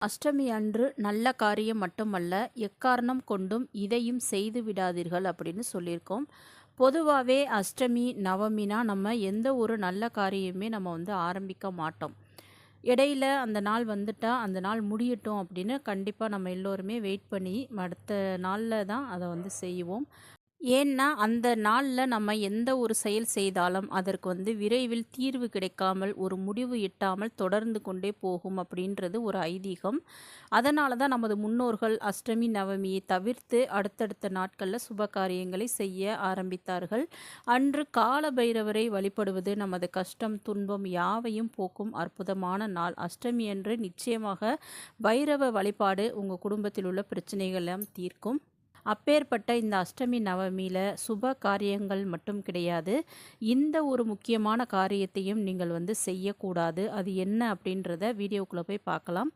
அஷ்டமி அன்று நல்ல காரியம் மட்டுமல்ல, எக்காரணம் கொண்டும் இதையும் செய்து விடாதீர்கள் அப்படின்னு சொல்லியிருக்கோம். பொதுவாவே அஷ்டமி, நவமினா நம்ம எந்த ஒரு நல்ல காரியமுமே நம்ம ஆரம்பிக்க மாட்டோம். இடையில அந்த நாள் வந்துட்டா, அந்த நாள் முடியட்டும் அப்படின்னு கண்டிப்பா நம்ம எல்லோருமே வெயிட் பண்ணி அடுத்த நாள்ல தான் அத செய்வோம். ஏன்னா, அந்த நாள்ல நம்ம எந்த ஒரு செயல் செய்தாலும், அதற்கு விரைவில் தீர்வு கிடைக்காமல், ஒரு முடிவு எட்டாமல் தொடர்ந்து கொண்டே போகும் அப்படின்றது ஒரு ஐதீகம். அதனால தான் நமது முன்னோர்கள் அஷ்டமி, நவமியை தவிர்த்து அடுத்தடுத்த நாட்கள்ல சுப காரியங்களை செய்ய ஆரம்பித்தார்கள். அன்று கால பைரவரை வழிபடுவது நமது கஷ்டம், துன்பம் யாவையும் போக்கும் அற்புதமான நாள். அஷ்டமி அன்று நிச்சயமாக பைரவ வழிபாடு உங்க குடும்பத்தில் உள்ள பிரச்சனைகள் எல்லாம் தீர்க்கும். அப்பேற்பட்ட இந்த அஷ்டமி நவமியில சுப காரியங்கள் மட்டும் கிடையாது. இந்த ஒரு முக்கியமான காரியத்தையும் நீங்கள் செய்யக்கூடாது. அது என்ன அப்படின்றத வீடியோக்குள்ள போய் பார்க்கலாம்.